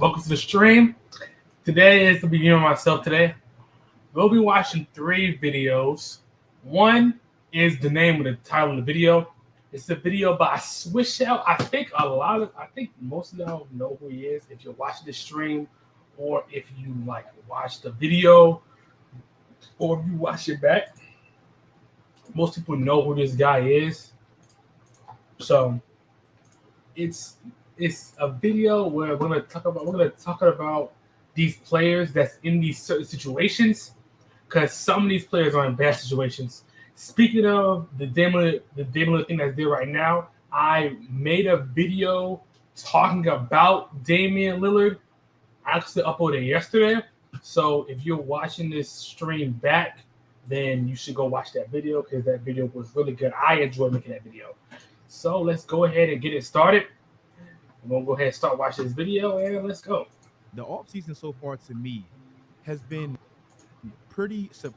Welcome to the stream. Today is the beginning of myself today. We'll be watching three videos. One is the name of the title of the video. It's a video by Swish Out. I think most of y'all know who he is if you're watching the stream or if you watch the video or if you watch it back. Most people know who this guy is. So it's a video where we're gonna talk about these players that's in these certain situations because some of these players are in bad situations. Speaking of the Damian Lillard thing that's there right now, I made a video talking about Damian Lillard. I actually uploaded it yesterday. So if you're watching this stream back, then you should go watch that video because that video was really good. I enjoyed making that video. So let's go ahead and get it started. We're going to go ahead and start watching this video, and let's go. The offseason so far to me has been pretty surprising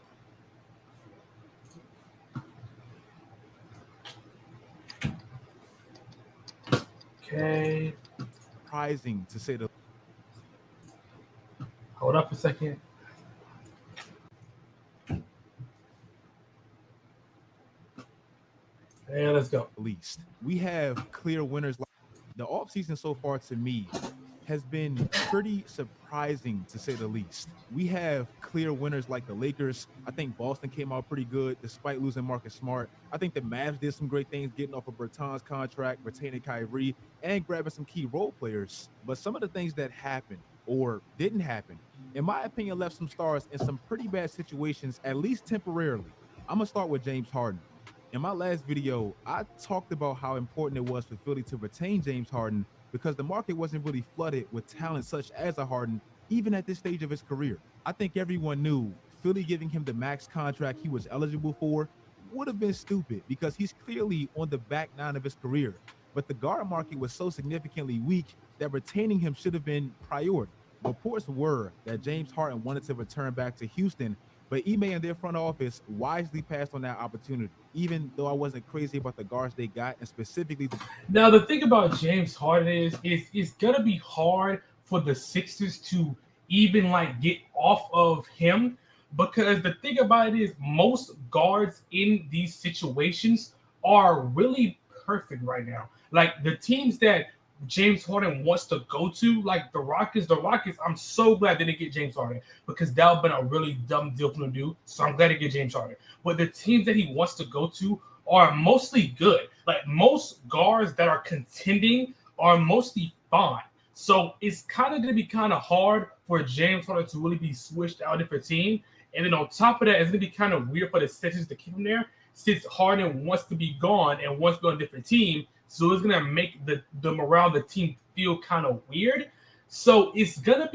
to say the Hold up a second. And let's go. least. We have clear winners. The offseason so far to me has been pretty surprising to say the least. We have clear winners like the Lakers. I think Boston came out pretty good despite losing Marcus Smart. I think the Mavs did some great things getting off of Bertans' contract, retaining Kyrie, and grabbing some key role players. But some of the things that happened or didn't happen, in my opinion, left some stars in some pretty bad situations, at least temporarily. I'm going to start with James Harden. In my last video, I talked about how important it was for Philly to retain James Harden because the market wasn't really flooded with talent such as a Harden, even at this stage of his career. I think everyone knew Philly giving him the max contract he was eligible for would have been stupid because he's clearly on the back nine of his career. But the guard market was so significantly weak that retaining him should have been priority. Reports were that James Harden wanted to return back to Houston, but Ime and their front office wisely passed on that opportunity, even though I wasn't crazy about the guards they got, and specifically Now, the thing about James Harden is it's going to be hard for the Sixers to even get off of him because the thing about it is most guards in these situations are really perfect right now. Like the teams that James Harden wants to go to, like the Rockets. I'm so glad they didn't get James Harden because that would have been a really dumb deal for them to do. So I'm glad to get James Harden. But the teams that he wants to go to are mostly good. Like most guards that are contending are mostly fine. So it's kind of going to be kind of hard for James Harden to really be switched out of a team. And then on top of that, it's going to be kind of weird for the Sixers to keep him there since Harden wants to be gone and wants to go to a different team. So it's gonna make the morale of the team feel kind of weird. So it's kind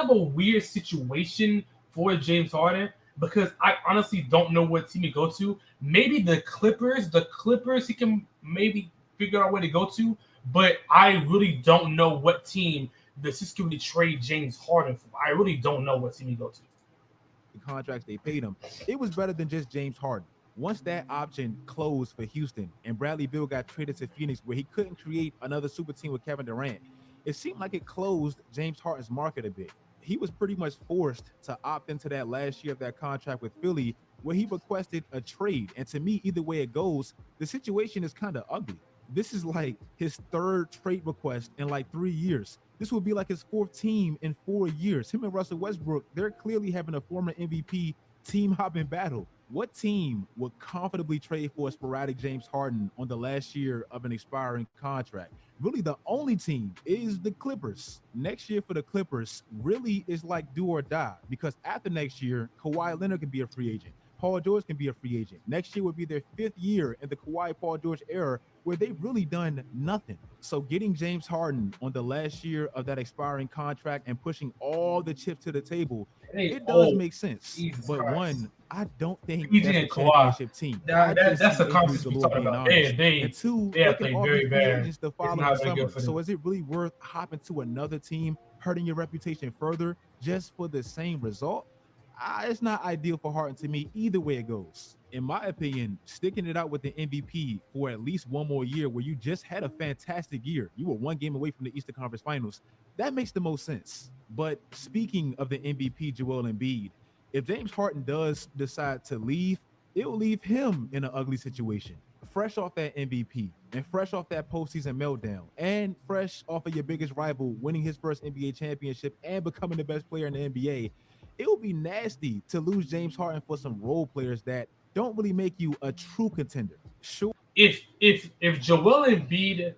of a weird situation for James Harden because I honestly don't know what team to go to. Maybe the Clippers. The Clippers he can maybe figure out where to go to, but I really don't know what team the Sixers can really trade James Harden for. I really don't know what team he go to. the contracts they paid him, it was better than just James Harden. Once that option closed for Houston and Bradley Beal got traded to Phoenix where he couldn't create another super team with Kevin Durant, it seemed like it closed James Harden's market a bit. He was pretty much forced to opt into that last year of that contract with Philly where he requested a trade. And to me, either way it goes, the situation is kind of ugly. This is like his third trade request in like 3 years. This will be like his fourth team in 4 years. Him and Russell Westbrook, they're clearly having a former MVP team hopping battle. What team would comfortably trade for a sporadic James Harden on the last year of an expiring contract? Really, the only team is the Clippers. Next year for the Clippers really is like do or die because after next year, Kawhi Leonard can be a free agent. Paul George can be a free agent. Next year would be their fifth year in the Kawhi Paul George era where they've really done nothing. So getting James Harden on the last year of that expiring contract and pushing all the chips to the table, it does make sense. Jesus but Christ. One, I don't think PG that's a and Kawhi. championship team. That's the conference we talking about. And two, they they played can all very be free bad. agents the It's following not very summer. good for them. So is it really worth hopping to another team, hurting your reputation further just for the same result? It's not ideal for Harden to me either way it goes. In my opinion, sticking it out with the MVP for at least one more year where you just had a fantastic year. You were one game away from the Eastern Conference Finals. That makes the most sense. But speaking of the MVP, Joel Embiid, if James Harden does decide to leave, it will leave him in an ugly situation. Fresh off that MVP and fresh off that postseason meltdown and fresh off of your biggest rival winning his first NBA championship and becoming the best player in the NBA, it would be nasty to lose James Harden for some role players that don't really make you a true contender. Sure. If Joel Embiid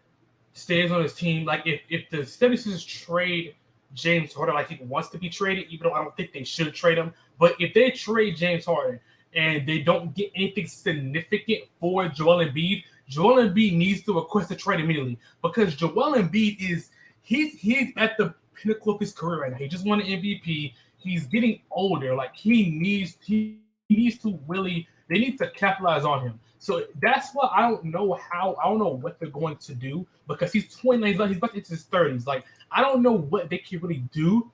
stays on his team, like if the 76ers trade James Harden like he wants to be traded, even though I don't think they should trade him, but if they trade James Harden and they don't get anything significant for Joel Embiid needs to request a trade immediately because Joel Embiid he's at the pinnacle of his career right now. He just won an MVP. He's getting older. Like he needs to really they need to capitalize on him. So that's why I don't know what they're going to do because he's 29, he's about into his 30s. Like I don't know what they can really do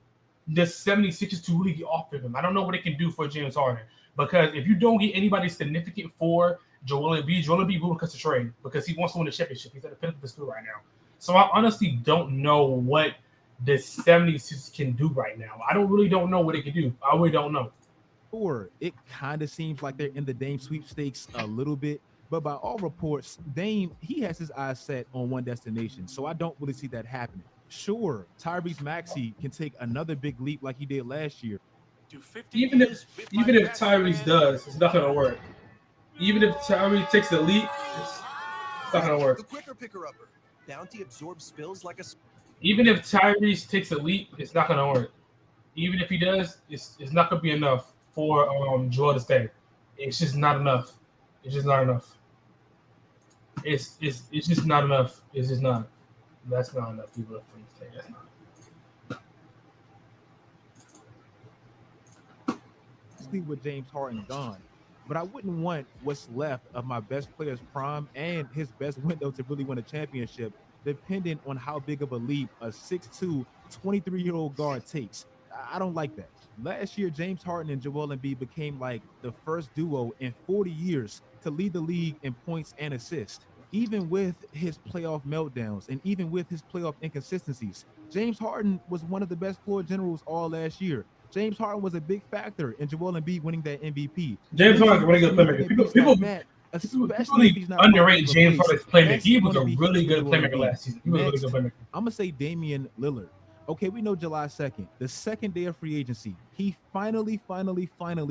the 76ers to really get off of him. I don't know what they can do for James Harden. Because if you don't get anybody significant for Joel Embiid will request a trade because he wants to win the championship. He's at the pinnacle of his career right now. So I honestly don't know what the 76ers can do right now. I really don't know what they can do. I really don't know. Or it kind of seems like they're in the Dame sweepstakes a little bit. But by all reports, Dame, he has his eyes set on one destination. So I don't really see that happening. Sure, Tyrese Maxey can take another big leap like he did last year. Even if Tyrese does, it's not gonna work. Even if Tyrese takes the leap, it's not gonna work. The quicker picker-upper. Bounty absorbs spills like a. Even if Tyrese takes a leap, it's not gonna work. Even if he does, it's not gonna be enough for Joel to stay. It's just not enough. It's just not enough. It's just not enough. It's just not. That's not enough people for him to stay. That's not. With James Harden gone, but I wouldn't want what's left of my best player's prime and his best window to really win a championship dependent on how big of a leap a 6'2", 23-year-old guard takes. I don't like that. Last year, James Harden and Joel Embiid became like the first duo in 40 years to lead the league in points and assists. Even with his playoff meltdowns and even with his playoff inconsistencies, James Harden was one of the best floor generals all last year. James Harden was a big factor in Joel Embiid winning that MVP. James Harden is a really good playmaker. People underrate James Harden's playmaker. He was a really good playmaker last season. He was a really good playmaker. I'm going to say Damian Lillard. Okay, we know July 2nd, the second day of free agency, he finally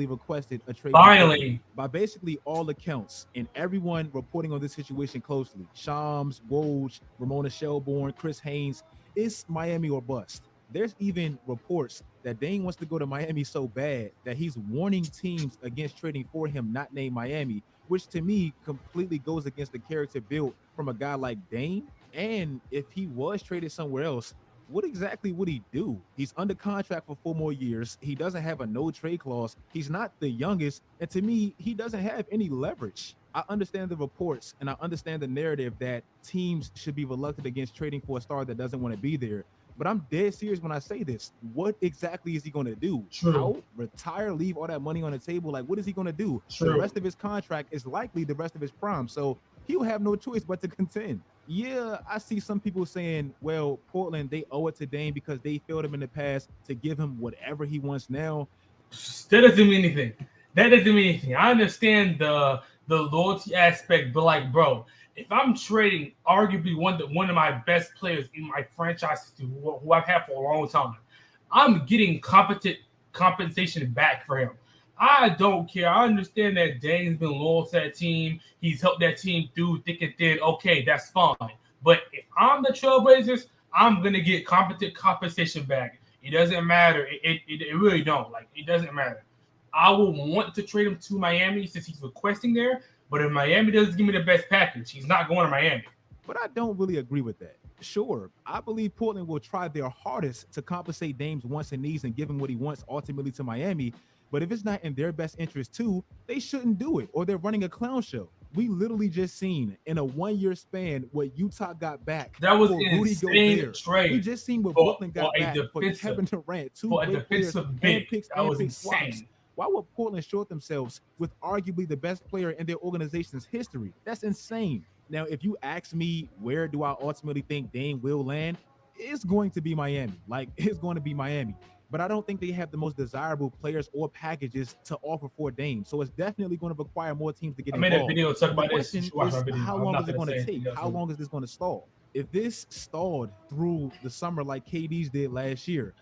requested a trade. Finally. By basically all accounts, and everyone reporting on this situation closely, Shams, Woj, Ramona Shelburne, Chris Haynes, it's Miami or bust. There's even reports that Dame wants to go to Miami so bad that he's warning teams against trading for him, not named Miami, which to me completely goes against the character built from a guy like Dame. And if he was traded somewhere else, what exactly would he do? He's under contract for 4 more years. He doesn't have a no trade clause. He's not the youngest. And to me, he doesn't have any leverage. I understand the reports and I understand the narrative that teams should be reluctant against trading for a star that doesn't want to be there. But I'm dead serious when I say this. What exactly is he going to do? Out, retire, leave all that money on the table? Like, what is he going to do? The rest of his contract is likely the rest of his prime. So he'll have no choice but to contend. Yeah, I see some people saying, well, Portland, they owe it to Dame because they failed him in the past to give him whatever he wants now. That doesn't mean anything. That doesn't mean anything. I understand the loyalty aspect, but like, bro, if I'm trading arguably one of my best players in my franchise who I've had for a long time, I'm getting competent compensation back for him. I don't care. I understand that Dame's been loyal to that team. He's helped that team through thick and thin. Okay, that's fine. But if I'm the Trailblazers, I'm going to get competent compensation back. It doesn't matter. It really don't. Like, it doesn't matter. I will want to trade him to Miami since he's requesting there. But if Miami doesn't give me the best package, he's not going to Miami. But I don't really agree with that. Sure, I believe Portland will try their hardest to compensate Dame's wants and needs and give him what he wants ultimately to Miami. But if it's not in their best interest too, they shouldn't do it, or they're running a clown show. We literally just seen in a 1-year span what Utah got back. That was for an Rudy insane Gobert. trade. We just seen what Brooklyn got back for defensive, Kevin Durant, 2 for a great players, defensive big. picks That and was pick insane. swaps. Why would Portland short themselves with arguably the best player in their organization's history? That's insane. Now, if you ask me where do I ultimately think Dame will land, it's going to be Miami. Like, it's going to be Miami. But I don't think they have the most desirable players or packages to offer for Dame. So it's definitely going to require more teams to get I made a involved. video talking The about this. You question should watch is, my video. how I'm long not is it gonna going to say take? anything else How really. long is this going to stall? If this stalled through the summer like KD's did last year,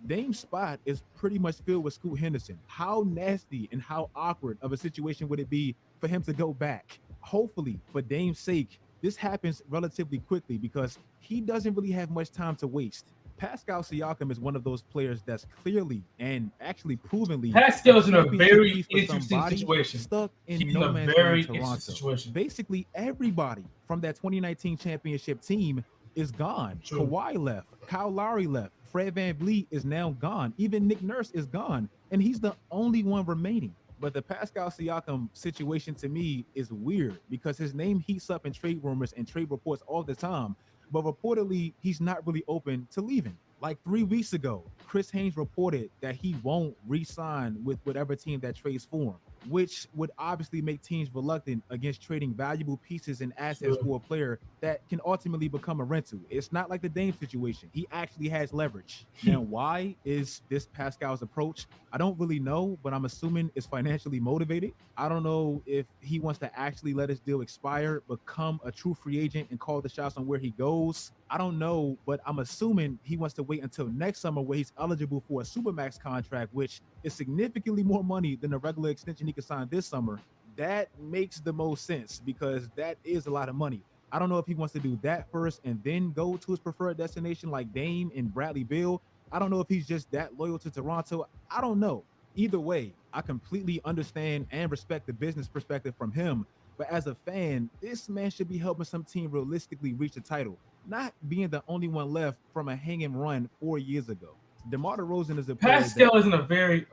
Dame's spot is pretty much filled with Scoot Henderson. How nasty and how awkward of a situation would it be for him to go back? Hopefully, for Dame's sake, this happens relatively quickly because he doesn't really have much time to waste. Pascal Siakam is one of those players that's clearly and actually provenly Pascal's in a championship very beast for interesting somebody situation. stuck in He's no in a man's very land interesting Toronto. situation. Basically, everybody from that 2019 championship team is gone. True. Kawhi left, Kyle Lowry left, Fred VanVleet is now gone. Even Nick Nurse is gone, and he's the only one remaining. But the Pascal Siakam situation to me is weird because his name heats up in trade rumors and trade reports all the time. But reportedly, he's not really open to leaving. Like 3 weeks ago, Chris Haynes reported that he won't re-sign with whatever team that trades for him, which would obviously make teams reluctant against trading valuable pieces and assets for a player that can ultimately become a rental. It's not like the Dame situation. He actually has leverage. Now, why is this Pascal's approach? I don't really know, but I'm assuming it's financially motivated. I don't know if he wants to actually let his deal expire, become a true free agent, and call the shots on where he goes. I don't know, but I'm assuming he wants to wait until next summer where he's eligible for a Supermax contract, which is significantly more money than the regular extension he could sign this summer. That makes the most sense because that is a lot of money. I don't know if he wants to do that first and then go to his preferred destination like Dame and Bradley Beal. I don't know if he's just that loyal to Toronto. I don't know. Either way, I completely understand and respect the business perspective from him. But as a fan, this man should be helping some team realistically reach a title, not being the only one left from a hanging run 4 years ago. DeMar DeRozan is a player Pascal is in a very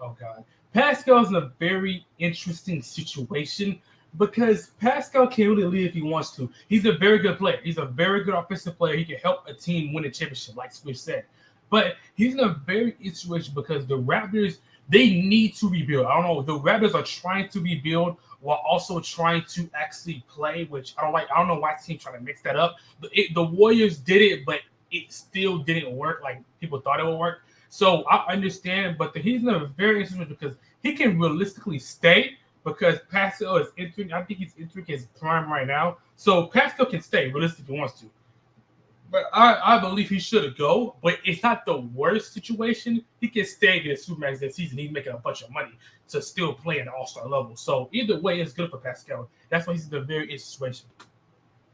Pascal's in a very interesting situation because Pascal can really lead if he wants to. He's a very good player. He's a very good offensive player. He can help a team win a championship, like Swish said. But he's in a very interesting situation because the Raptors, they need to rebuild. I don't know. The Raptors are trying to rebuild while also trying to actually play, which I don't like. I don't know why the team trying to mix that up. The Warriors did it, but it still didn't work like people thought it would work. So I understand, but he's in a very interesting because he can realistically stay because Pascal is entering. I think he's entering his prime right now. So Pascal can stay realistically if he wants to. But I believe he should go. But it's not the worst situation. He can stay and get a Supermax this season. He's making a bunch of money to still play at the All-Star level. So either way, it's good for Pascal. That's why he's in a very interesting situation.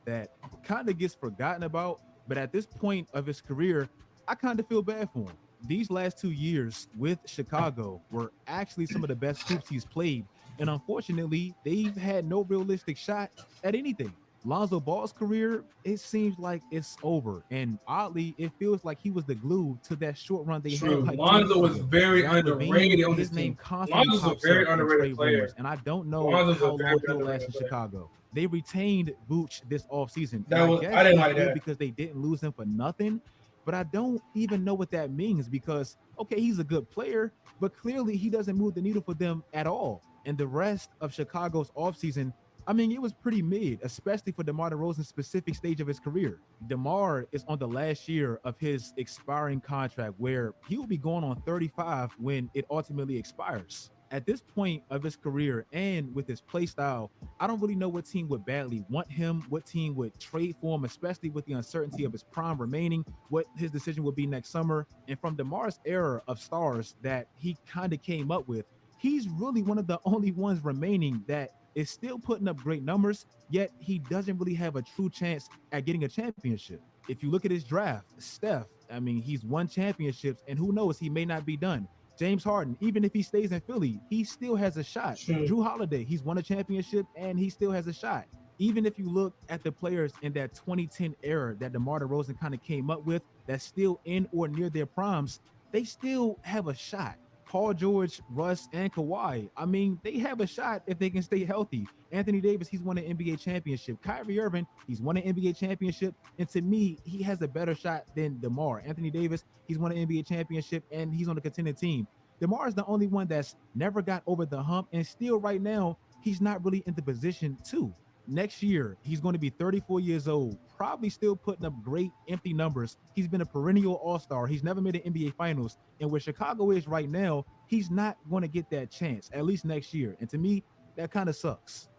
that kind of gets forgotten about. But at this point of his career, I kind of feel bad for him. These last 2 years with Chicago were actually some of the best hoops he's played. And unfortunately, they've had no realistic shot at anything. Lonzo Ball's career, it seems like it's over. And oddly, it feels like he was the glue to that short run they True. had. Like Lonzo was very underrated on his this name team. constantly Lonzo's a pops very up in underrated trade player. rumors, and I don't know Lonzo's a how very long he'll underrated last in player. Chicago. They retained Vooch this offseason. I didn't like good that. because they didn't lose him for nothing. But I don't even know what that means because, okay, he's a good player, but clearly he doesn't move the needle for them at all. And the rest of Chicago's offseason, I mean, it was pretty mid, especially for DeMar DeRozan's specific stage of his career. DeMar is on the last year of his expiring contract where he will be going on 35 when it ultimately expires. At this point of his career and with his play style, I don't really know what team would badly want him, what team would trade for him, especially with the uncertainty of his prime remaining, what his decision would be next summer. And from DeMar's era of stars that he kind of came up with, he's really one of the only ones remaining that is still putting up great numbers, yet he doesn't really have a true chance at getting a championship. If you look at his draft, Steph, I mean, he's won championships, and who knows, he may not be done. James Harden, even if he stays in Philly, he still has a shot. True. Drew Holiday, he's won a championship, and he still has a shot. Even if you look at the players in that 2010 era that DeMar DeRozan kind of came up with, that's still in or near their primes, they still have a shot. Paul George, Russ, and Kawhi, I mean, they have a shot if they can stay healthy. Anthony Davis, he's won an NBA championship. Kyrie Irving, he's won an NBA championship. And to me, he has a better shot than DeMar. Anthony Davis, he's won an NBA championship, and he's on a contending team. DeMar is the only one that's never got over the hump, and still right now, he's not really in the position to. Next year, he's going to be 34 years old, probably still putting up great empty numbers. He's been a perennial all-star. He's never made an NBA Finals. And where Chicago is right now, he's not going to get that chance, at least next year. And to me, that kind of sucks.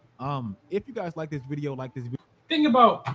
If you guys like this video, Think about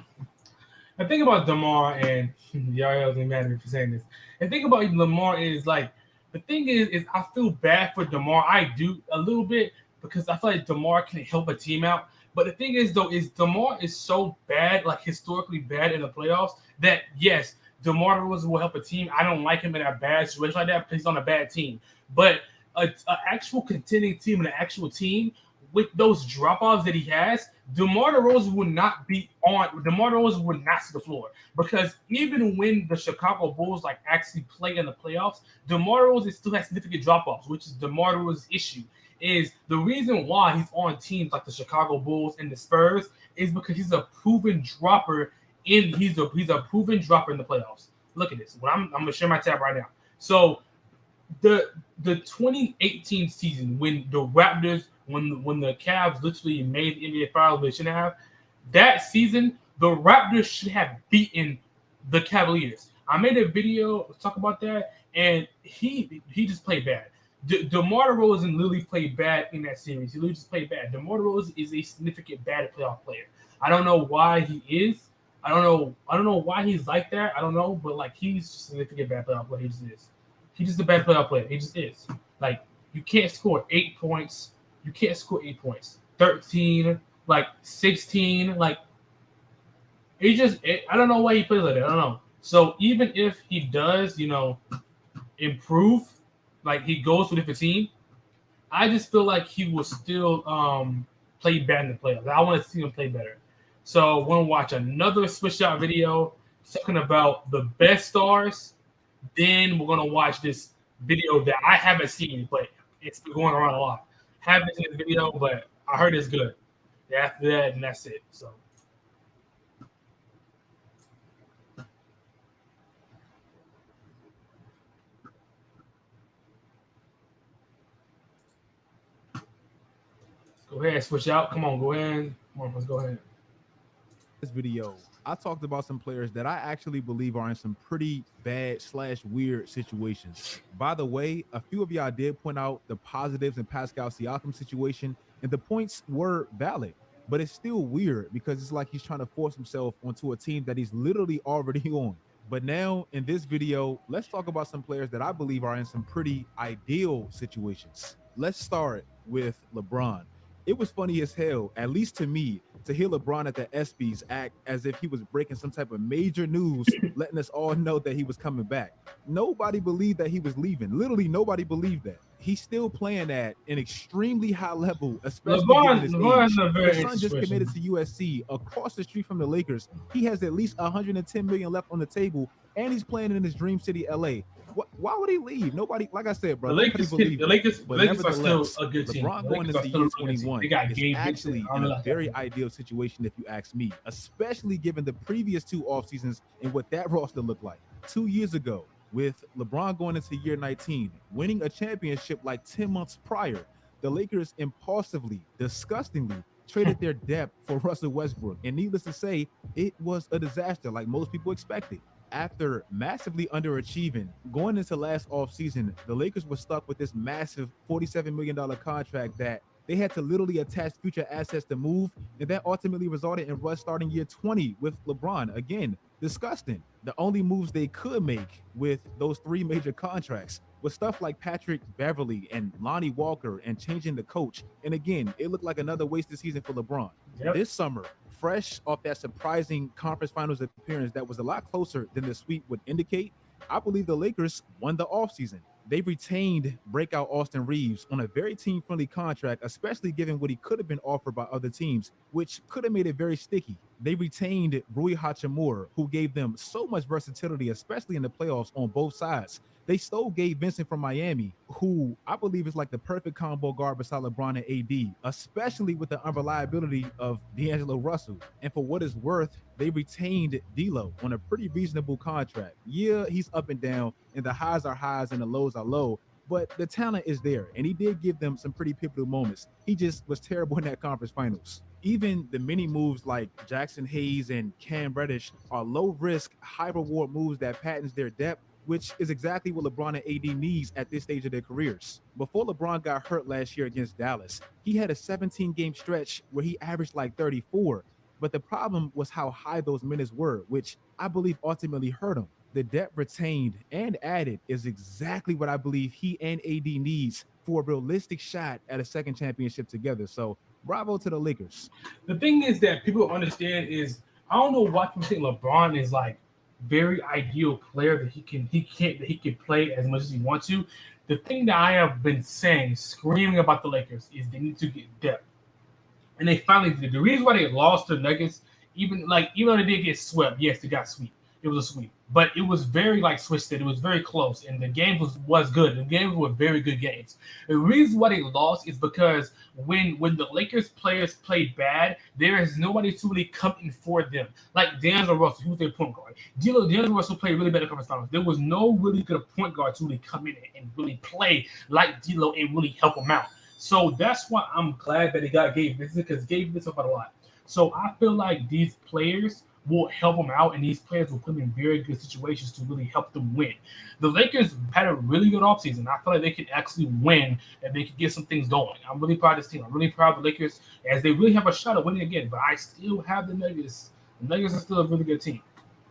the thing about DeMar, and y'all doesn't mad at me for saying this. The thing about Lamar is like the thing is I feel bad for DeMar. I do a little bit because I feel like DeMar can help a team out. But the thing is though, is DeMar is so bad, like historically bad in the playoffs, that yes, DeMar DeRozan will help a team. I don't like him in a bad situation like that because he's on a bad team. But an actual contending team and an actual team with those drop-offs that he has, DeMar DeRozan would not be on. DeMar DeRozan would not see the floor because even when the Chicago Bulls like actually play in the playoffs, DeMar DeRozan still has significant drop-offs, which is DeMar DeRozan's issue. Is the reason why he's on teams like the Chicago Bulls and the Spurs is because he's a proven dropper he's a proven dropper in the playoffs. Look at this. I'm gonna share my tab right now. So the 2018 season when the Raptors when the Cavs literally made the NBA Finals, they shouldn't have. That season, the Raptors should have beaten the Cavaliers. I made a video talk about that, and he just played bad. DeMar DeRozan literally played bad in that series. He literally just played bad. DeMar DeRozan is a significant bad playoff player. I don't know why he is. I don't know why he's like that. I don't know, but like he's just a significant bad playoff player. He just is. He's just a bad playoff player. He just is. Like you can't score 8 points. You can't score 8 points. 13, like 16, like I don't know why he plays like that. I don't know. So even if he does, improve, like he goes to a different team, I just feel like he will still play bad in the playoffs. I want to see him play better. So we're gonna watch another switch out video talking about the best stars. Then we're gonna watch this video that I haven't seen, but it's been going around a lot. Haven't seen this video, but I heard it's good. After that, and that's it. So. Go ahead, switch out. Come on, go ahead. Come on, let's go ahead. This video, I talked about some players that I actually believe are in some pretty bad / weird situations. By the way, a few of y'all did point out the positives in Pascal Siakam's situation, and the points were valid, but it's still weird because it's like he's trying to force himself onto a team that he's literally already on. But now in this video, let's talk about some players that I believe are in some pretty ideal situations. Let's start with LeBron. It was funny as hell, at least to me, to hear LeBron at the ESPYs act as if he was breaking some type of major news, letting us all know that he was coming back. Nobody believed that he was leaving. Literally, nobody believed that. He's still playing at an extremely high level, especially given his age. His son just committed to USC across the street from the Lakers. He has at least $110 million left on the table, and he's playing in his dream city, LA. Why would he leave? Nobody, like I said, bro. The Lakers are still a good team. LeBron going into year 21 is actually in a very ideal situation, if you ask me, especially given the previous 2 off seasons and what that roster looked like. 2 years ago, with LeBron going into year 19, winning a championship like 10 months prior, the Lakers impulsively, disgustingly traded their depth for Russell Westbrook. And needless to say, it was a disaster like most people expected. After massively underachieving, going into last offseason, the Lakers were stuck with this massive $47 million contract that they had to literally attach future assets to move, and that ultimately resulted in Russ starting year 20 with LeBron. Again, disgusting. The only moves they could make with those 3 major contracts was stuff like Patrick Beverley and Lonnie Walker and changing the coach. And again, it looked like another wasted season for LeBron. Yep. This summer, fresh off that surprising conference finals appearance that was a lot closer than the sweep would indicate, I believe the Lakers won the offseason. They retained breakout Austin Reeves on a very team-friendly contract, especially given what he could have been offered by other teams, which could have made it very sticky. They retained Rui Hachimura, who gave them so much versatility, especially in the playoffs on both sides. They stole Gabe Vincent from Miami, who I believe is like the perfect combo guard beside LeBron and AD, especially with the unreliability of D'Angelo Russell. And for what it's worth, they retained D'Lo on a pretty reasonable contract. Yeah, he's up and down, and the highs are highs and the lows are low, but the talent is there, and he did give them some pretty pivotal moments. He just was terrible in that conference finals. Even the many moves like Jackson Hayes and Cam Reddish are low risk, high reward moves that patents their depth, which is exactly what LeBron and AD needs at this stage of their careers. Before LeBron got hurt last year against Dallas, he had a 17-game stretch where he averaged like 34. But the problem was how high those minutes were, which I believe ultimately hurt him. The depth retained and added is exactly what I believe he and AD needs for a realistic shot at a second championship together. So bravo to the Lakers. The thing is that people understand is I don't know why people think LeBron is like very ideal player that he can play as much as he wants to. The thing that I have been saying, screaming about the Lakers, is they need to get depth. And they finally did. The reason why they lost the Nuggets, even though they did get swept, yes, they got swept. It was a sweep, but it was very like twisted. It was very close, and the game was good. The games were very good games. The reason why they lost is because when the Lakers players played bad, there is nobody to really come in for them. Like D'Angelo Russell, who was their point guard. D'Angelo Russell played really bad in conference finals. There was no really good point guard to really come in and really play like D'Lo and really help them out. So that's why I'm glad that they got Gabe Vincent, because Gabe Vincent helped out a lot. So I feel like these players will help them out, and these players will put them in very good situations to really help them win. The Lakers had a really good offseason. I feel like they could actually win and they could get some things going. I'm really proud of this team. I'm really proud of the Lakers as they really have a shot at winning again, but I still have the Nuggets. The Nuggets are still a really good team.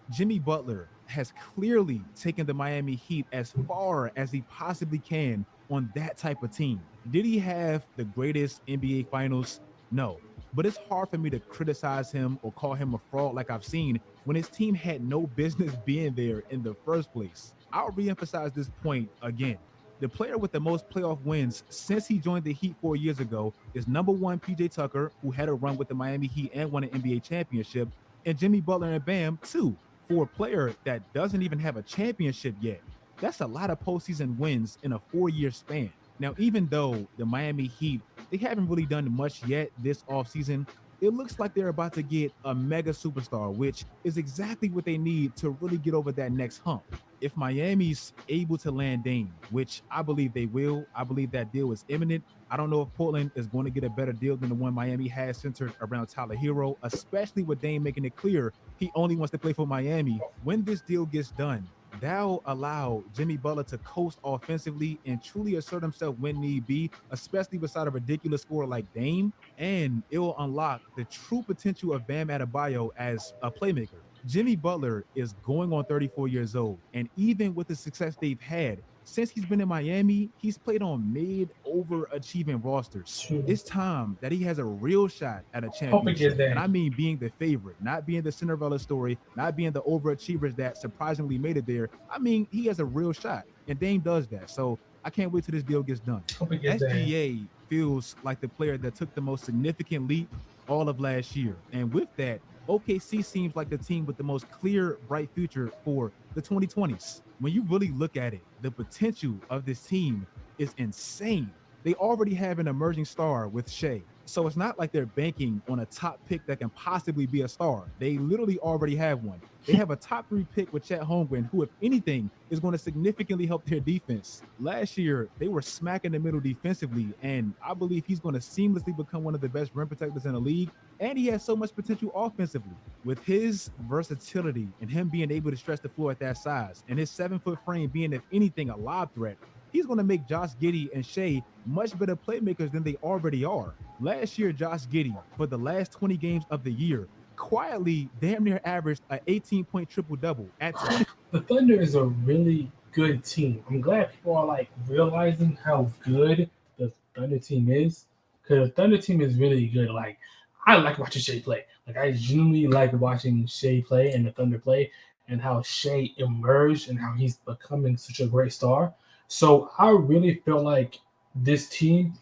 Jimmy Butler has clearly taken the Miami Heat as far as he possibly can on that type of team. Did he have the greatest NBA finals? No. But it's hard for me to criticize him or call him a fraud like I've seen when his team had no business being there in the first place. I'll reemphasize this point again. The player with the most playoff wins since he joined the Heat 4 years ago is number one PJ Tucker, who had a run with the Miami Heat and won an NBA championship, and Jimmy Butler and Bam, too. For a player that doesn't even have a championship yet, that's a lot of postseason wins in a 4-year span. Now, even though the Miami Heat, they haven't really done much yet this offseason, it looks like they're about to get a mega superstar, which is exactly what they need to really get over that next hump. If Miami's able to land Dame, which I believe they will, I believe that deal is imminent. I don't know if Portland is going to get a better deal than the one Miami has centered around Tyler Hero, especially with Dame making it clear he only wants to play for Miami. When this deal gets done, that'll allow Jimmy Butler to coast offensively and truly assert himself when need be, especially beside a ridiculous scorer like Dame, and it will unlock the true potential of Bam Adebayo as a playmaker. Jimmy Butler is going on 34 years old, and even with the success they've had, since he's been in Miami, he's played on mid-overachieving rosters. It's time that he has a real shot at a championship. And I mean being the favorite, not being the Cinderella story, not being the overachievers that surprisingly made it there. I mean, he has a real shot, and Dame does that. So I can't wait till this deal gets done. SGA feels like the player that took the most significant leap all of last year. And with that, OKC seems like the team with the most clear, bright future for the 2020s. When you really look at it, the potential of this team is insane. They already have an emerging star with Shea. So it's not like they're banking on a top pick that can possibly be a star. They literally already have one. They have a top 3 pick with Chet Holmgren, who, if anything, is going to significantly help their defense. Last year, they were smack in the middle defensively, and I believe he's going to seamlessly become one of the best rim protectors in the league. And he has so much potential offensively. With his versatility and him being able to stretch the floor at that size, and his 7-foot frame being, if anything, a lob threat, he's going to make Josh Giddey and Shea much better playmakers than they already are. Last year, Josh Giddey, for the last 20 games of the year, quietly damn near averaged an 18-point triple-double at 20. The Thunder is a really good team. I'm glad people are like realizing how good the Thunder team is, because the Thunder team is really good. Like, I like watching Shea play. Like, I genuinely like watching Shea play and the Thunder play, and how Shea emerged and how he's becoming such a great star. So I really feel like this team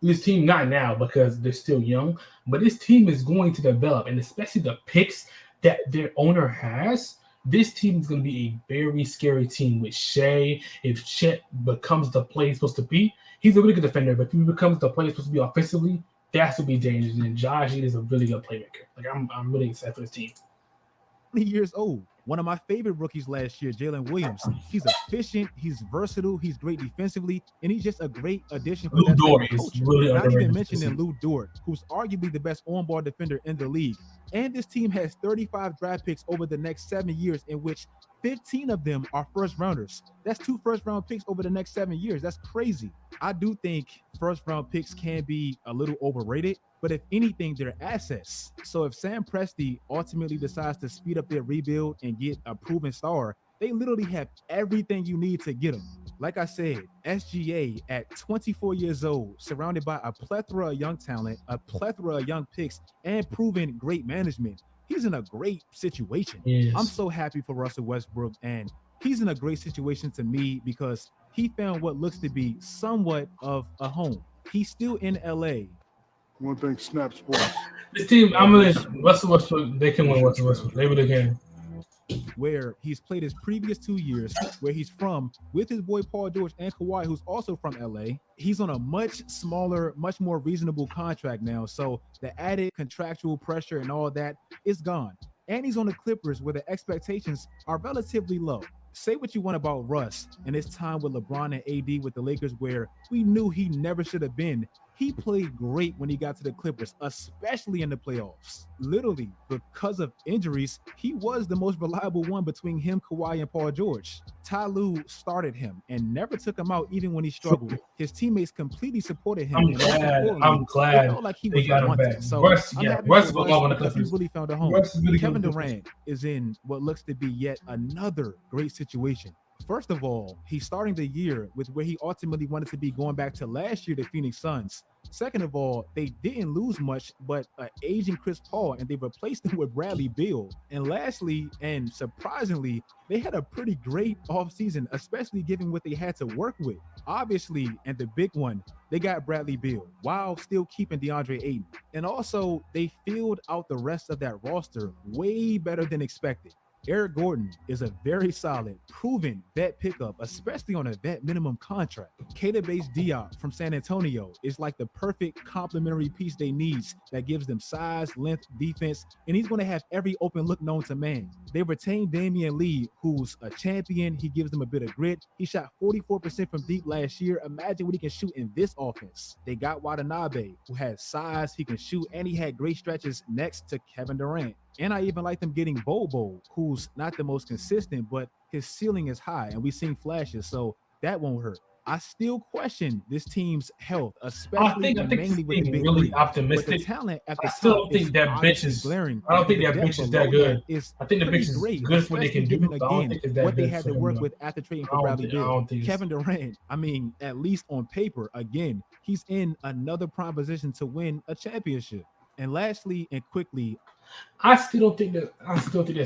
not now because they're still young, but this team is going to develop, and especially the picks that their owner has, this team is going to be a very scary team with Shea. If Chet becomes the player he's supposed to be, he's a really good defender, but if he becomes the player he's supposed to be offensively, that's will be dangerous. And Josh is a really good playmaker. Like, I'm really excited for this team. 20 years old. One of my favorite rookies last year, Jalen Williams. He's efficient, he's versatile, he's great defensively, and he's just a great addition for Lou that type Dort of is culture. really Not even underrated. mentioning Lou Dort, who's arguably the best on-ball defender in the league. And this team has 35 draft picks over the next 7 years, in which 15 of them are first rounders. That's 2 first-round picks over the next 7 years. That's crazy. I do think first-round picks can be a little overrated, but if anything, they're assets. So if Sam Presti ultimately decides to speed up their rebuild and get a proven star, they literally have everything you need to get him. Like I said, SGA at 24 years old, surrounded by a plethora of young talent, a plethora of young picks, and proven great management. He's in a great situation. Yes. I'm so happy for Russell Westbrook, and he's in a great situation to me because he found what looks to be somewhat of a home. He's still in LA. One thing, Snap Sports. This team, I'm gonna Russell Westbrook. They can win Russell Westbrook. They really can. Where he's played his previous 2 years, where he's from, with his boy Paul George and Kawhi, who's also from LA. He's on a much smaller, much more reasonable contract now. So the added contractual pressure and all that is gone. And he's on the Clippers, where the expectations are relatively low. Say what you want about Russ and his time with LeBron and AD with the Lakers, where we knew he never should have been. He played great when he got to the Clippers, especially in the playoffs. Literally, because of injuries, he was the most reliable one between him, Kawhi, and Paul George. Ty Lue started him and never took him out even when he struggled. His teammates completely supported him. I'm glad it felt like he they was got him wanted. back. So Russ I'm happy Russ for belong on the because he Clippers. really found a home. Russ is really Kevin good. Durant is in what looks to be yet another great situation. First of all, he's starting the year with where he ultimately wanted to be going back to last year, the Phoenix Suns. Second of all, they didn't lose much, but an aging Chris Paul, and they replaced him with Bradley Beal. And lastly, and surprisingly, they had a pretty great offseason, especially given what they had to work with. Obviously, and the big one, they got Bradley Beal while still keeping DeAndre Ayton. And also, they filled out the rest of that roster way better than expected. Eric Gordon is a very solid, proven vet pickup, especially on a vet minimum contract. Caleb Diop from San Antonio is like the perfect complementary piece they need that gives them size, length, defense, and he's going to have every open look known to man. They retained Damian Lee, who's a champion. He gives them a bit of grit. He shot 44% from deep last year. Imagine what he can shoot in this offense. They got Watanabe, who has size, he can shoot, and he had great stretches next to Kevin Durant. And I even like them getting Bobo, who's not the most consistent, but his ceiling is high, and we've seen flashes, so that won't hurt. I still question this team's health, especially I think mainly with the big really three. optimistic. But the talent at the I still top don't think is that bench obviously is glaring. I don't think The that bench depth is that below good. is I think the bench pretty is great, good for what they can especially do. given, I don't again, think it's that what they good had for to them, work though. with after trading I for don't Bradley think- I Beal. don't think it's- Kevin Durant, I mean, at least on paper, again, he's in another prime position to win a championship. And lastly and quickly, I still think that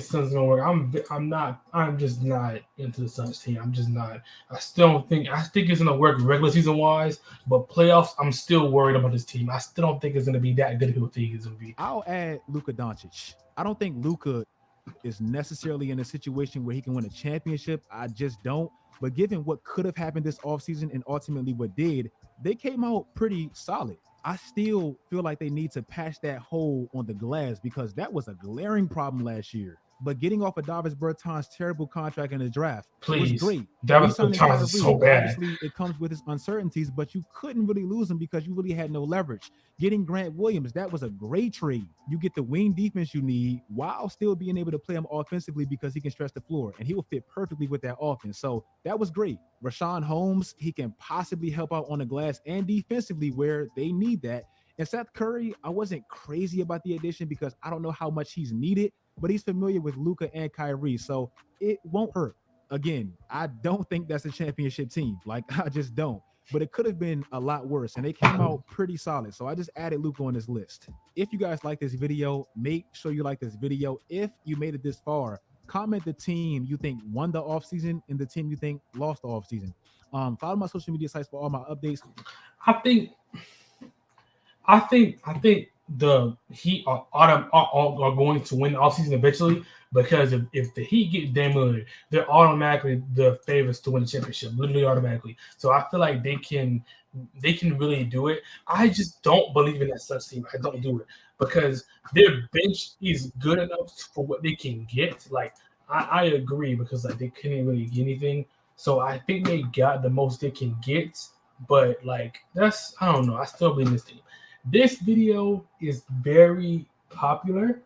Suns gonna work. I'm just not into the Suns team. I'm just not. I think it's gonna work regular season wise, but playoffs, I'm still worried about this team. I still don't think it's gonna be that good of a thing it's gonna be. I'll add Luka Doncic. I don't think Luka is necessarily in a situation where he can win a championship. I just don't. But given what could have happened this offseason and ultimately what did, they came out pretty solid. I still feel like they need to patch that hole on the glass because that was a glaring problem last year. But getting off of Davis Bertans' terrible contract in the draft was Please. great. Davis Re-signing Bertans is Kyrie, so bad. obviously, it comes with its uncertainties, but you couldn't really lose him because you really had no leverage. Getting Grant Williams, that was a great trade. You get the wing defense you need while still being able to play him offensively because he can stretch the floor, and he will fit perfectly with that offense. So that was great. Rashawn Holmes, he can possibly help out on the glass and defensively where they need that. And Seth Curry, I wasn't crazy about the addition because I don't know how much he's needed, but he's familiar with Luka and Kyrie, so it won't hurt. Again, I don't think that's a championship team. Like, I just don't. But it could have been a lot worse, and they came out pretty solid. So I just added Luka on this list. If you guys like this video, make sure you like this video. If you made it this far, comment the team you think won the offseason and the team you think lost the offseason. Follow my social media sites for all my updates. I think the Heat are going to win the offseason eventually because if the Heat get Dame Lillard, they're automatically the favorites to win the championship, literally automatically. So I feel like they can really do it. I just don't believe in that Suns team. I don't do it. because their bench is good enough for what they can get. Like I agree because like they couldn't really get anything, so I think they got the most they can get. But like that's I don't know. I still believe this team. This video is very popular.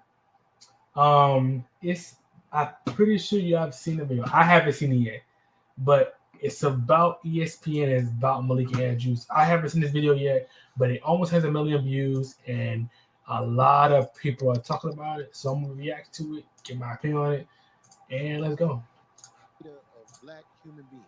It's I'm pretty sure you have seen the video. I haven't seen it yet, but it's about ESPN. It's about Malik Andrews. I haven't seen this video yet, but it almost has 1 million views, and a lot of people are talking about it. So I'm gonna react to it, get my opinion on it, and let's go. Of black human beings,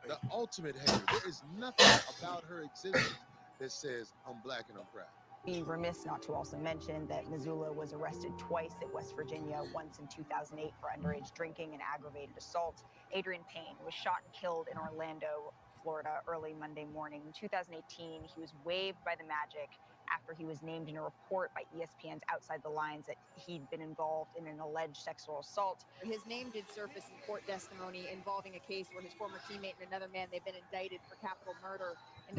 the ultimate hater. There is nothing about her existence that says I'm black and I'm proud. Be remiss not to also mention that Missoula was arrested twice at West Virginia, once in 2008 for underage drinking and aggravated assault. Adrian Payne was shot and killed in Orlando, Florida, early Monday morning. In 2018, he was waived by the Magic after he was named in a report by ESPN's Outside the Lines that he'd been involved in an alleged sexual assault. His name did surface in court testimony involving a case where his former teammate and another man, they've been indicted for capital murder.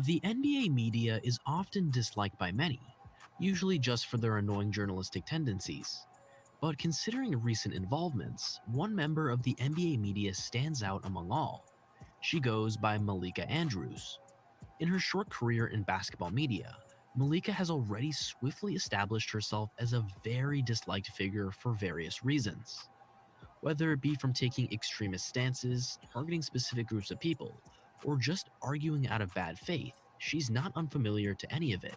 The NBA media is often disliked by many, usually just for their annoying journalistic tendencies. But considering recent involvements, one member of the NBA media stands out among all. She goes by Malika Andrews. In her short career in basketball media, Malika has already swiftly established herself as a very disliked figure for various reasons. Whether it be from taking extremist stances, targeting specific groups of people, or just arguing out of bad faith, she's not unfamiliar to any of it.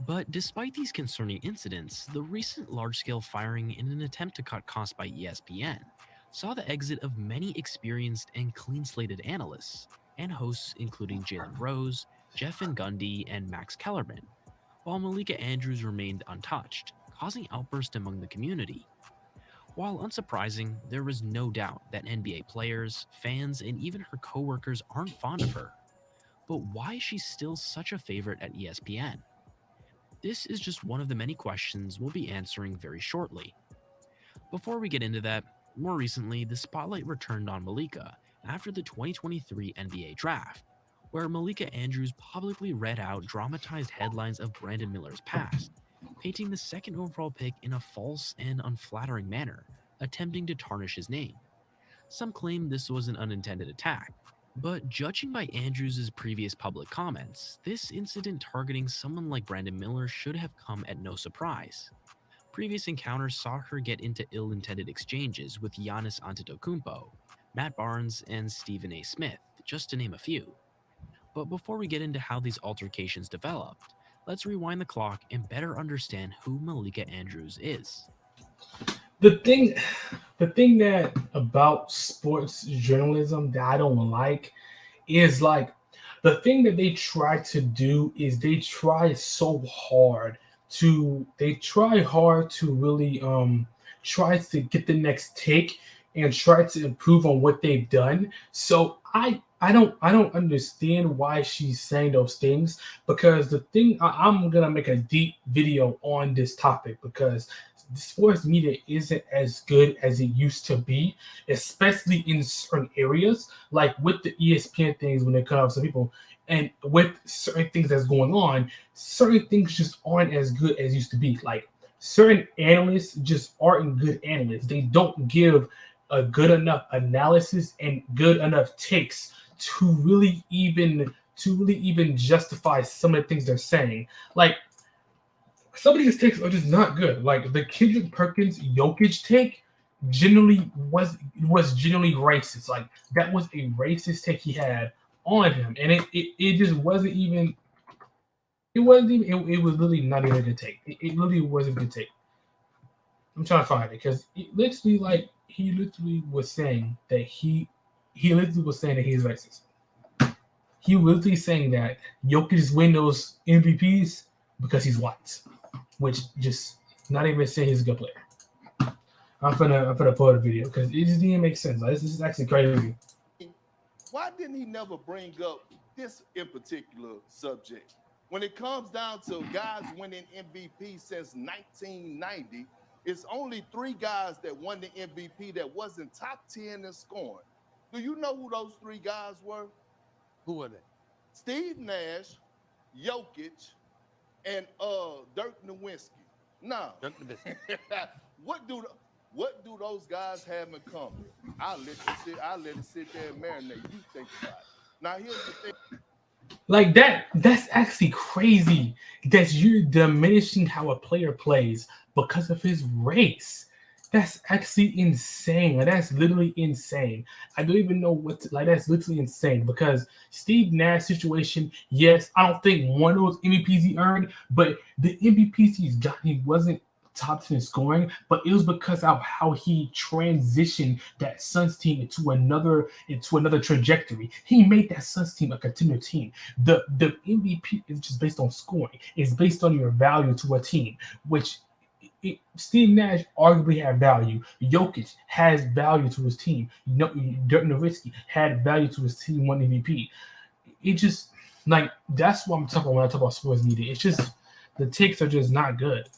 But despite these concerning incidents, the recent large-scale firing in an attempt to cut costs by ESPN saw the exit of many experienced and clean-slated analysts and hosts including Jalen Rose, Jeff Van Gundy, and Max Kellerman, while Malika Andrews remained untouched, causing outbursts among the community. While unsurprising, there was no doubt that NBA players, fans, and even her co-workers aren't fond of her. But why is she still such a favorite at ESPN? This is just one of the many questions we'll be answering very shortly. Before we get into that, more recently, the spotlight returned on Malika after the 2023 NBA Draft, where Malika Andrews publicly read out dramatized headlines of Brandon Miller's past, painting the second overall pick in a false and unflattering manner, attempting to tarnish his name. Some claim this was an unintended attack, but judging by Andrews' previous public comments, this incident targeting someone like Brandon Miller should have come at no surprise. Previous encounters saw her get into ill-intended exchanges with Giannis Antetokounmpo, Matt Barnes, and Stephen A. Smith, just to name a few. But before we get into how these altercations developed, let's rewind the clock and better understand who Malika Andrews is. The thing that about sports journalism that I don't like is like the thing that they try to do is they try hard to really try to get the next take and try to improve on what they've done. So I don't understand why she's saying those things, because the thing I'm gonna make a deep video on this topic because sports media isn't as good as it used to be, especially in certain areas, like with the ESPN things when they cut off some people, and with certain things that's going on, certain things just aren't as good as used to be. Like certain analysts just aren't good analysts. They don't give a good enough analysis and good enough takes to really even justify some of the things they're saying. Like some of these takes are just not good. Like the Kendrick Perkins Jokic take generally was generally racist. Like that was a racist take he had on him, and it just wasn't even. It wasn't even. It was literally not even a good take. It literally wasn't a good take. I'm trying to find it because it literally like he literally was saying that he literally was saying that he's racist. He was literally saying that Jokic is winning those MVPs because he's white, which just not even saying he's a good player. I'm gonna pull the video because it just didn't make sense. Like, this is actually crazy. Why didn't he never bring up this in particular subject? When it comes down to guys winning MVP since 1990, it's only 3 guys that won the MVP that wasn't top 10 in scoring. Do you know who those 3 guys were? Who are they? Steve Nash, Jokic, and Dirk Nowitzki. No. Dunk the biscuit. what do those guys have in common? I'll let it sit there and marinate. You think about it. Now here's the thing. Like that's actually crazy that you're diminishing how a player plays because of his race. That's actually insane. Like, that's literally insane. I don't even know what to, like, that's literally insane because Steve Nash situation, yes, I don't think one of those MVPs he earned, but the MVPs he's got, he wasn't top 10 in scoring, but it was because of how he transitioned that Suns team into another trajectory. He made that Suns team a contender team. The MVP is just based on scoring. It's based on your value to a team, which Steve Nash arguably had value. Jokic has value to his team. Dirk Nowitzki had value to his team, won MVP. It just, like, that's what I'm talking about when I talk about sports media. It's just, the takes are just not good.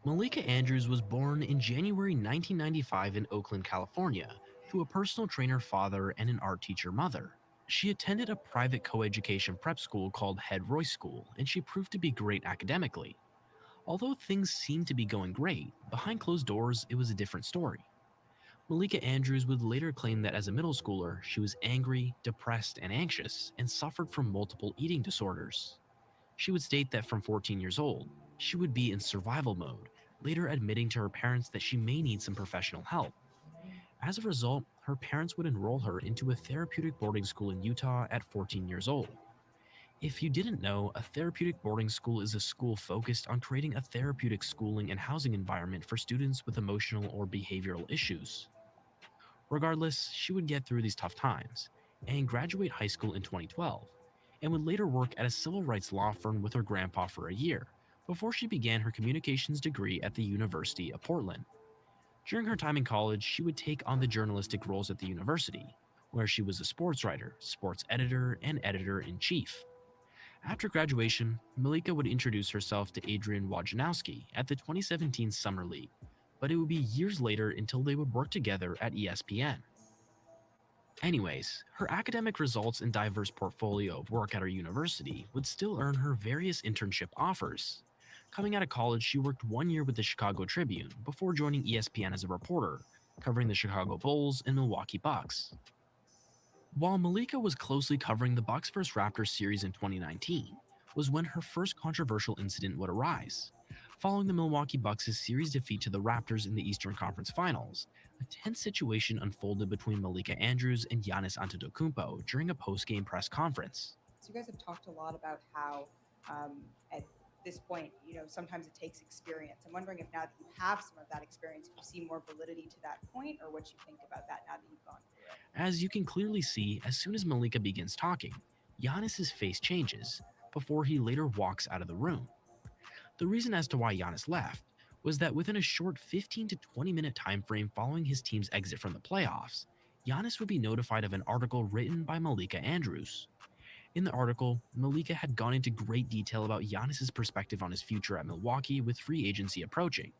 Malika Andrews was born in January 1995 in Oakland, California, to a personal trainer father and an art teacher mother. She attended a private coeducation prep school called Head Royce School, and she proved to be great academically. Although things seemed to be going great, behind closed doors, it was a different story. Malika Andrews would later claim that as a middle schooler, she was angry, depressed, and anxious, and suffered from multiple eating disorders. She would state that from 14 years old, she would be in survival mode, later admitting to her parents that she may need some professional help. As a result, her parents would enroll her into a therapeutic boarding school in Utah at 14 years old. If you didn't know, a therapeutic boarding school is a school focused on creating a therapeutic schooling and housing environment for students with emotional or behavioral issues. Regardless, she would get through these tough times and graduate high school in 2012, and would later work at a civil rights law firm with her grandpa for a year, before she began her communications degree at the University of Portland. During her time in college, she would take on the journalistic roles at the university, where she was a sports writer, sports editor, and editor-in-chief. After graduation, Malika would introduce herself to Adrian Wojnarowski at the 2017 Summer League, but it would be years later until they would work together at ESPN. Anyways, her academic results and diverse portfolio of work at her university would still earn her various internship offers. Coming out of college, she worked 1 year with the Chicago Tribune before joining ESPN as a reporter, covering the Chicago Bulls and Milwaukee Bucks. While Malika was closely covering the Bucks vs. Raptors series in 2019, was when her first controversial incident would arise. Following the Milwaukee Bucks' series defeat to the Raptors in the Eastern Conference Finals, a tense situation unfolded between Malika Andrews and Giannis Antetokounmpo during a post-game press conference. So you guys have talked a lot about how at this point, sometimes it takes experience. I'm wondering if now that you have some of that experience, if you see more validity to that point, or what you think about that now that you've gone through it. As you can clearly see, as soon as Malika begins talking, Giannis's face changes before he later walks out of the room. The reason as to why Giannis left was that within a short 15 to 20 minute time frame following his team's exit from the playoffs, Giannis would be notified of an article written by Malika Andrews. In the article, Malika had gone into great detail about Giannis's perspective on his future at Milwaukee with free agency approaching.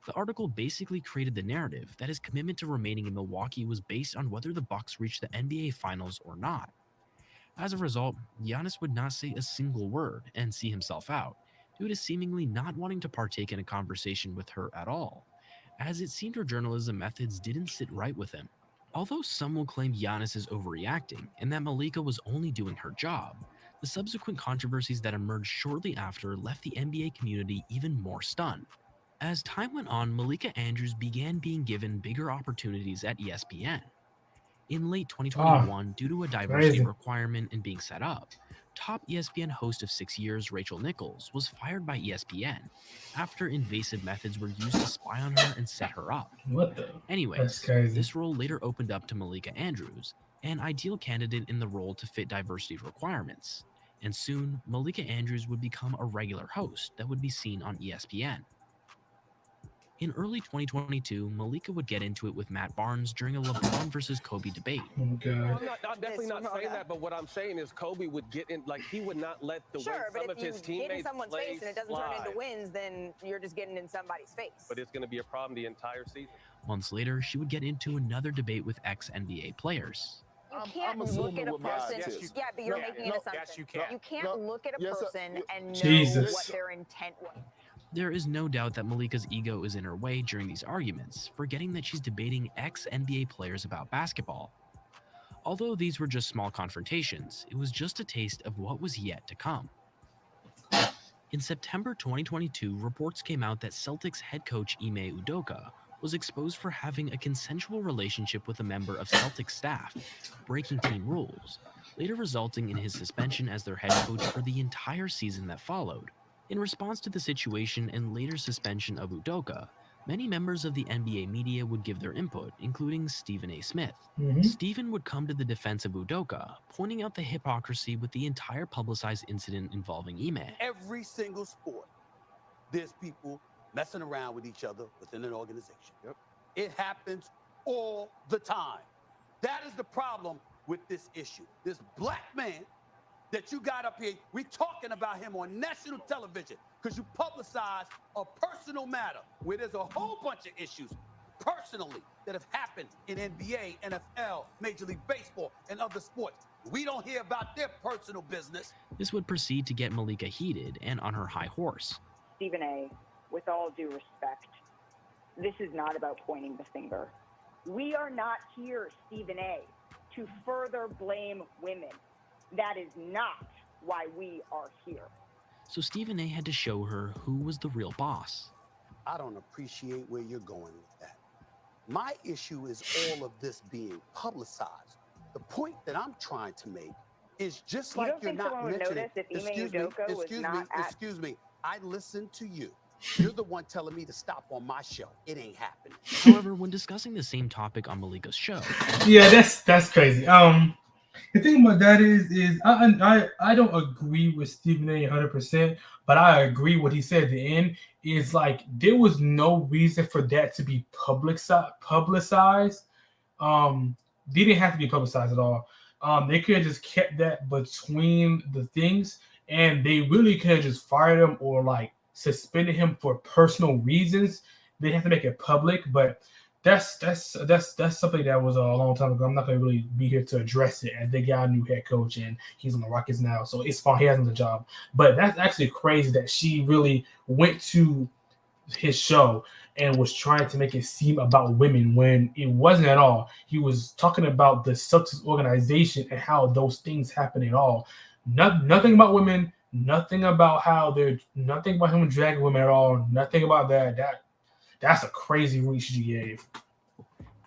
The article basically created the narrative that his commitment to remaining in Milwaukee was based on whether the Bucks reached the NBA Finals or not. As a result, Giannis would not say a single word and see himself out, due to seemingly not wanting to partake in a conversation with her at all, as it seemed her journalism methods didn't sit right with him. Although some will claim Giannis is overreacting and that Malika was only doing her job, the subsequent controversies that emerged shortly after left the NBA community even more stunned. As time went on, Malika Andrews began being given bigger opportunities at ESPN. In late 2021, due to a diversity requirement and being set up, top ESPN host of 6 years, Rachel Nichols, was fired by ESPN after invasive methods were used to spy on her and set her up. What the? Anyways, this role later opened up to Malika Andrews, an ideal candidate in the role to fit diversity requirements, and soon Malika Andrews would become a regular host that would be seen on ESPN. In early 2022, Malika would get into it with Matt Barnes during a LeBron versus Kobe debate. Oh, God. I'm definitely not saying that, but what I'm saying is Kobe would get in, like, he would not let the way some of his teammates get in someone's face and it doesn't slide. turn into wins, then you're just getting in somebody's face. But it's going to be a problem the entire season. Months later, she would get into another debate with ex-NBA players. can't look assuming at a with my person. eyes. Yeah, but you're No, making an no, assumption. yes, you can. You can't No, look at a yes, sir. person and know Jesus. what their intent was. There is no doubt that Malika's ego is in her way during these arguments, forgetting that she's debating ex-NBA players about basketball. Although these were just small confrontations, it was just a taste of what was yet to come. In September 2022, reports came out that Celtics head coach Ime Udoka was exposed for having a consensual relationship with a member of Celtics staff, breaking team rules, later resulting in his suspension as their head coach for the entire season that followed. In response to the situation and later suspension of Udoka, many members of the NBA media would give their input, including Stephen A. Smith. Stephen would come to the defense of Udoka, pointing out the hypocrisy with the entire publicized incident involving Ime. Every single sport, there's people messing around with each other within an organization. It happens all the time. That is the problem with this issue. This black man that you got up here, we talking about him on national television because you publicize a personal matter where there's a whole bunch of issues personally that have happened in NBA, NFL, Major League Baseball, and other sports. We don't hear about their personal business. This would proceed to get Malika heated and on her high horse. Stephen A., with all due respect, this is not about pointing the finger. We are not here, Stephen A., to further blame women. That is not why we are here. So Stephen A. had to show her who was the real boss. I don't appreciate where you're going with that. My issue is all of this being publicized. The point that I'm trying to make is just You like don't you're think not someone would mentioning. notice if Ime Udoka was not at- Excuse me. I listened to you. You're the one telling me to stop on my show. It ain't happening. However, when discussing the same topic on Malika's show, Yeah, that's crazy. The thing about that is I don't agree with Stephen A. 100%, but I agree what he said at the end is like there was no reason for that to be publicized. They didn't have to be publicized at all. They could have just kept that between the things, and they really could have just fired him or like suspended him for personal reasons. They have to make it public, but that's something that was a long time ago. I'm not gonna really be here to address it. And they got a new head coach, and he's on the Rockets now, so it's fine. He has the job, but that's actually crazy that she really went to his show and was trying to make it seem about women when it wasn't at all. He was talking about the Celtics organization and how those things happen at all. Nothing about women. Nothing about nothing about him dragging women at all. Nothing about that. That's a crazy reach she gave.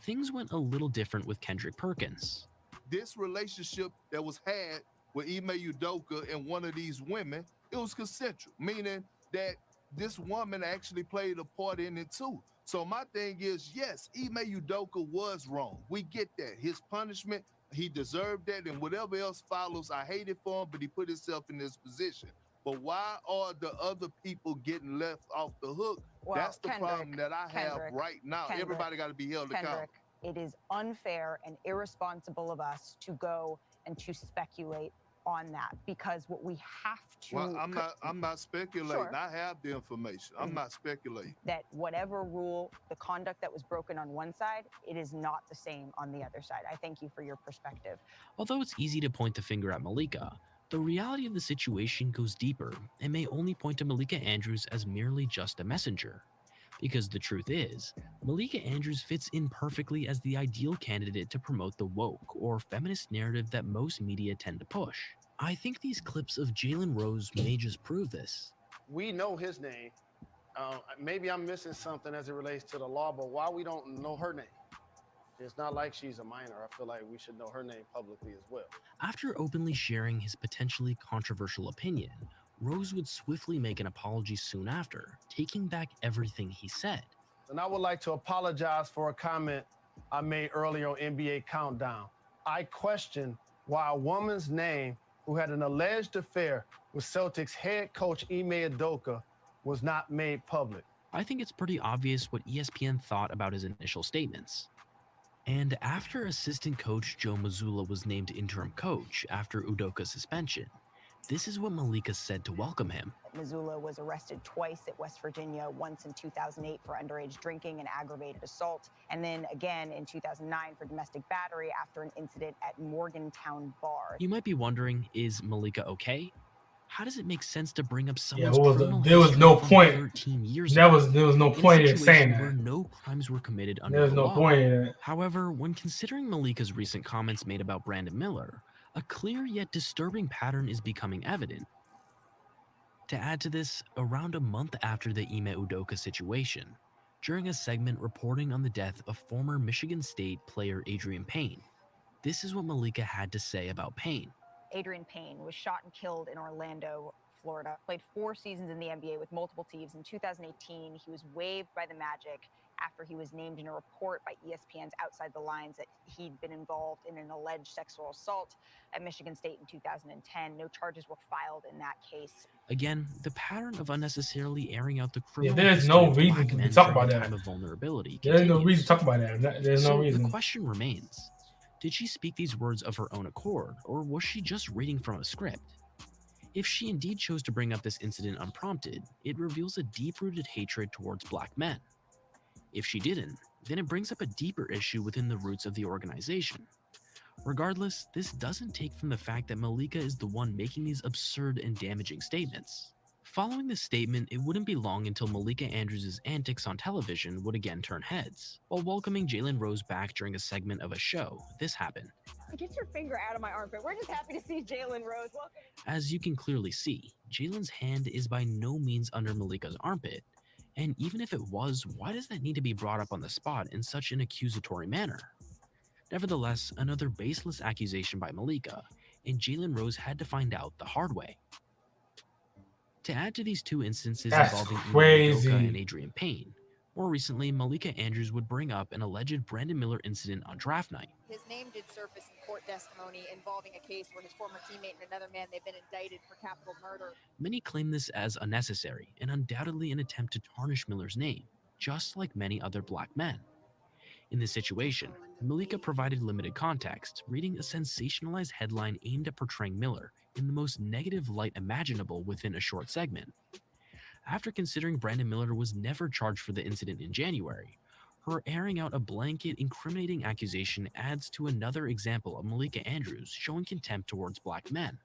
things went a little different with Kendrick Perkins. This relationship that was had with Ime Udoka and one of these women, it was consensual, meaning that this woman actually played a part in it too. So my thing is, yes, Ime Udoka was wrong. We get that. His punishment, he deserved that, and whatever else follows, I hate it for him, but he put himself in this position. But why are the other people getting left off the hook? Well, that's the problem that I have right now. Kendrick, Everybody got to be held accountable. It is unfair and irresponsible of us to go and to speculate on that, because what we have to. Well, I'm not speculating. Sure. I have the information. I'm not speculating. That whatever rule, the conduct that was broken on one side, it is not the same on the other side. I thank you for your perspective. Although it's easy to point the finger at Malika, the reality of the situation goes deeper and may only point to Malika Andrews as merely just a messenger. Because the truth is, Malika Andrews fits in perfectly as the ideal candidate to promote the woke or feminist narrative that most media tend to push. I think these clips of Jalen Rose may just prove this. We know his name. Maybe I'm missing something as it relates to the law, but why we don't know her name? It's not like she's a minor. I feel like we should know her name publicly as well. After openly sharing his potentially controversial opinion, Rose would swiftly make an apology soon after, taking back everything he said. And I would like to apologize for a comment I made earlier on NBA Countdown. I question why a woman's name who had an alleged affair with Celtics head coach Ime Udoka was not made public. I think it's pretty obvious what ESPN thought about his initial statements. And after assistant coach Joe Mazzulla was named interim coach after Udoka's suspension, This is what Malika said to welcome him. Missoula was arrested twice at West Virginia, once in 2008 for underage drinking and aggravated assault, and then again in 2009 for domestic battery after an incident at Morgantown Bar. You might be wondering, is Malika okay? How does it make sense to bring up Yeah, someone's there was no from point. 13 years There ago was no in a point in saying situation that. where no crimes were committed under There's the no law? point in it. However, when considering Malika's recent comments made about Brandon Miller, a clear yet disturbing pattern is becoming evident. To add to this, around a month after the Ime Udoka situation, during a segment reporting on the death of former Michigan State player Adrian Payne, this is what Malika had to say about Payne. Adrian Payne was shot and killed in Orlando, Florida. Played 4 seasons in the NBA with multiple teams. In 2018, he was waived by the Magic after he was named in a report by ESPN's Outside the Lines that he'd been involved in an alleged sexual assault at Michigan State in 2010. No charges were filed in that case. Again, the pattern of unnecessarily airing out the criminal there's history no of reason black to men talk during about a that. time of vulnerability There's no continues. reason to talk about that. There's So no reason. the question remains, did she speak these words of her own accord, or was she just reading from a script? If she indeed chose to bring up this incident unprompted, it reveals a deep-rooted hatred towards black men. If she didn't, then it brings up a deeper issue within the roots of the organization. Regardless, this doesn't take from the fact that Malika is the one making these absurd and damaging statements. Following this statement, it wouldn't be long until Malika Andrews' antics on television would again turn heads. While welcoming Jalen Rose back during a segment of a show, this happened. Get your finger out of my armpit. We're just happy to see Jalen Rose. Welcome. As you can clearly see, Jalen's hand is by no means under Malika's armpit, and even if it was, why does that need to be brought up on the spot in such an accusatory manner? Nevertheless, another baseless accusation by Malika, and Jalen Rose had to find out the hard way. To add to these two instances That's involving Ime crazy. Udoka and Adrian Payne, more recently, Malika Andrews would bring up an alleged Brandon Miller incident on draft night. His name did surface in court testimony involving a case where his former teammate and another man, they've been indicted for capital murder. Many claim this as unnecessary and undoubtedly an attempt to tarnish Miller's name, just like many other black men. In this situation, Malika provided limited context, reading a sensationalized headline aimed at portraying Miller in the most negative light imaginable within a short segment. After considering Brandon Miller was never charged for the incident in January, her airing out a blanket incriminating accusation adds to another example of Malika Andrews showing contempt towards black men.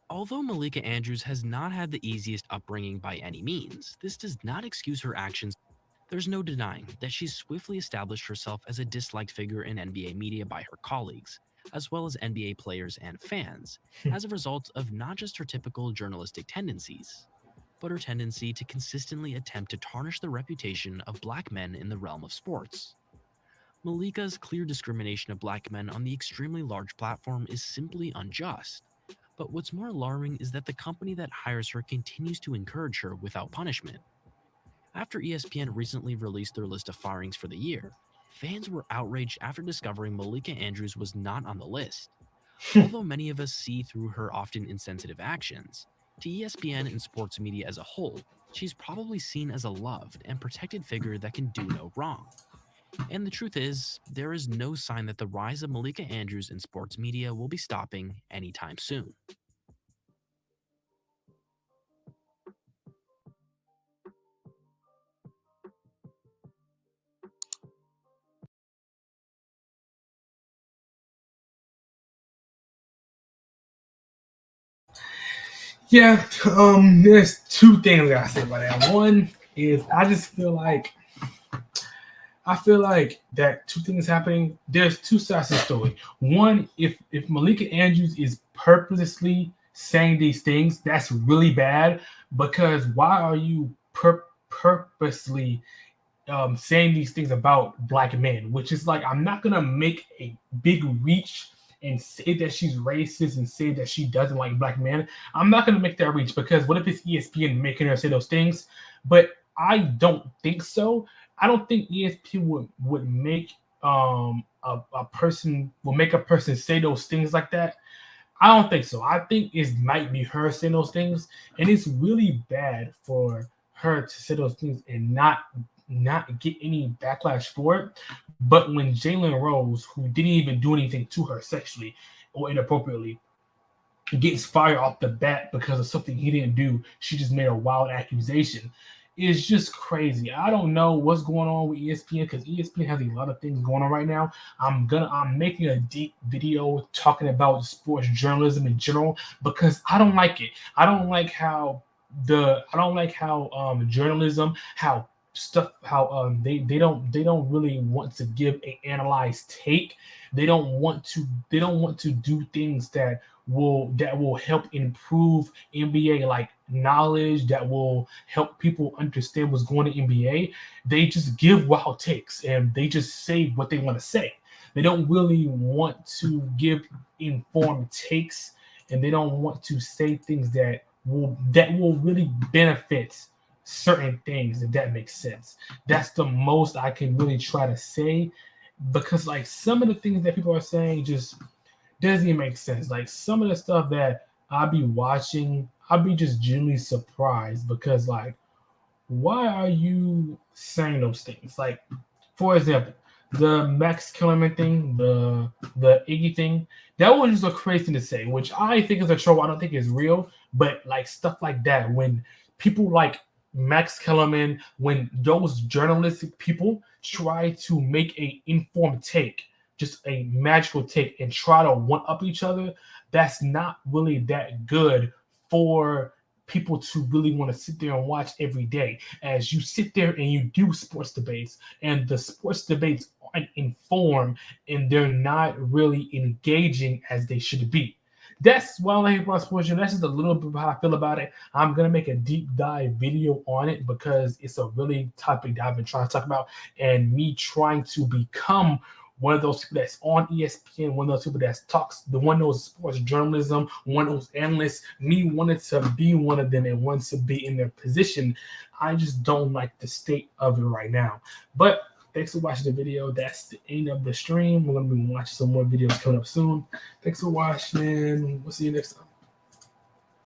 Although Malika Andrews has not had the easiest upbringing by any means, this does not excuse her actions. There's no denying that she's swiftly established herself as a disliked figure in NBA media by her colleagues, as well as NBA players and fans, as a result of not just her typical journalistic tendencies, but her tendency to consistently attempt to tarnish the reputation of black men in the realm of sports. Malika's clear discrimination of black men on the extremely large platform is simply unjust, but what's more alarming is that the company that hires her continues to encourage her without punishment. After ESPN recently released their list of firings for the year, fans were outraged after discovering Malika Andrews was not on the list. Although many of us see through her often insensitive actions, to ESPN and sports media as a whole, she's probably seen as a loved and protected figure that can do no wrong. And the truth is, there is no sign that the rise of Malika Andrews in sports media will be stopping anytime soon. Yeah, there's two things I say about that. One is I feel like that two things happening. There's two sides to the story. One, if Malika Andrews is purposely saying these things, that's really bad, because why are you purposely saying these things about black men? Which is like, I'm not gonna make a big reach and say that she's racist and say that she doesn't like black men. I'm not going to make that reach, because what if it's ESPN making her say those things? But I don't think so. I don't think ESPN would make a person say those things like that. I don't think so. I think it might be her saying those things, and it's really bad for her to say those things and not get any backlash for it. But when Jalen Rose, who didn't even do anything to her sexually or inappropriately, gets fired off the bat because of something he didn't do. She just made a wild accusation. It's just crazy. I don't know what's going on with ESPN because ESPN has a lot of things going on right now. I'm making a deep video talking about sports journalism in general because I don't like it. I don't like how journalism, how they don't really want to give an analyzed take. They don't want to do things that will help improve NBA like knowledge, that will help people understand what's going on in NBA. They just give wild takes and they just say what they want to say. They don't really want to give informed takes, and they don't want to say things that will really benefit certain things, if that makes sense. That's the most I can really try to say, because like some of the things that people are saying just doesn't even make sense. Like some of the stuff that I'll be watching, I'll be just genuinely surprised because like, why are you saying those things? Like, for example, the Max Kellerman thing, the Iggy thing, that was just a crazy thing to say, which I think is a troll. I don't think it's real, but like stuff like that, when people like Max Kellerman, when those journalistic people try to make a informed take, just a magical take, and try to one-up each other, that's not really that good for people to really want to sit there and watch every day. As you sit there and you do sports debates, and the sports debates aren't informed and they're not really engaging as they should be. That's why I like about sports. That's just a little bit of how I feel about it. I'm going to make a deep dive video on it because it's a really topic that I've been trying to talk about, and me trying to become one of those people that's on ESPN, one of those people that talks, the one of those sports journalism, one of those analysts, me wanted to be one of them and wants to be in their position. I just don't like the state of it right now. But thanks for watching the video. That's the end of the stream. We're going to be watching some more videos coming up soon. Thanks for watching. We'll see you next time.